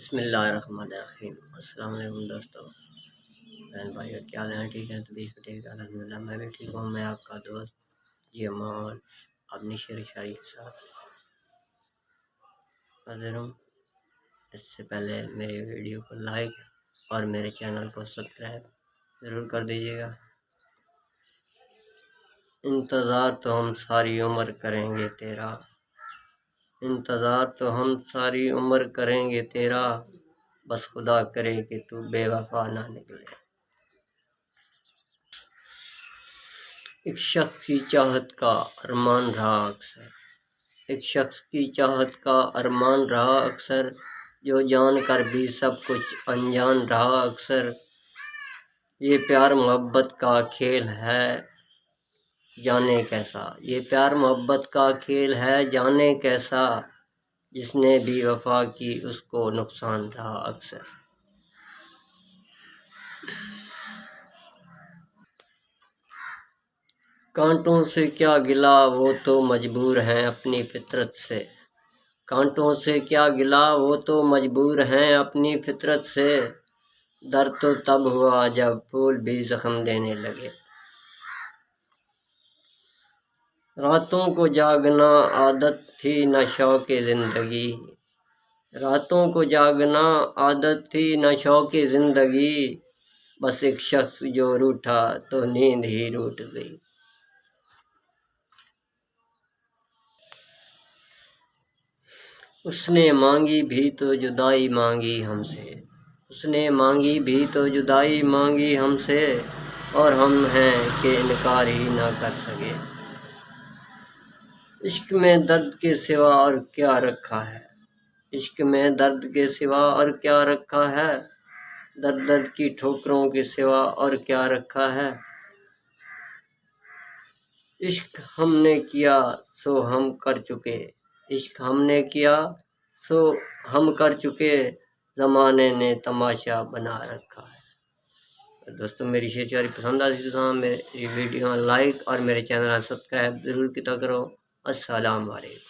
بسم اللہ الرحمن الرحیم۔ السلام علیکم دوستو، بہن بھائیو، کیا حال ہیں؟ ٹھیک ہیں؟ طبیعت ٹھیک ہے؟ الحمدللہ میں بھی ٹھیک ہوں۔ میں آپ کا دوست جمال اپنی شعر شاعری کے ساتھ حاضر ہوں۔ اس سے پہلے میری ویڈیو کو لائک اور میرے چینل کو سبسکرائب ضرور کر دیجیے گا۔ انتظار تو ہم ساری عمر کریں گے تیرا، انتظار تو ہم ساری عمر کریں گے تیرا، بس خدا کرے کہ تو بے وفا نہ نکلے۔ ایک شخص کی چاہت کا ارمان رہا اکثر، ایک شخص کی چاہت کا ارمان رہا اکثر، جو جان کر بھی سب کچھ انجان رہا اکثر۔ یہ پیار محبت کا کھیل ہے جانے کیسا، یہ پیار محبت کا کھیل ہے جانے کیسا، جس نے بھی وفا کی اس کو نقصان رہا اکثر۔ کانٹوں سے کیا گلا وہ تو مجبور ہیں اپنی فطرت سے، کانٹوں سے کیا گلا وہ تو مجبور ہیں اپنی فطرت سے، درد تو تب ہوا جب پھول بھی زخم دینے لگے۔ راتوں کو جاگنا عادت تھی نہ شوق زندگی، راتوں کو جاگنا عادت تھی نہ شوق زندگی، بس ایک شخص جو روٹھا تو نیند ہی روٹ گئی۔ اس نے مانگی بھی تو جدائی مانگی ہم سے، اس نے مانگی بھی تو جدائی مانگی ہم سے، اور ہم ہیں کہ انکار ہی نہ کر سکے۔ عشق میں درد کے سوا اور کیا رکھا ہے، عشق میں درد کے سوا اور کیا رکھا ہے، درد درد کی ٹھوکروں کے سوا اور کیا رکھا ہے۔ عشق ہم نے کیا سو ہم کر چکے، عشق ہم نے کیا سو ہم کر چکے، زمانے نے تماشا بنا رکھا ہے۔ دوستو، میری شعر شاعری پسند آتی تو میری ویڈیو لائک اور میرے چینل سبسکرائب ضرور کیا کرو۔ السلام علیکم۔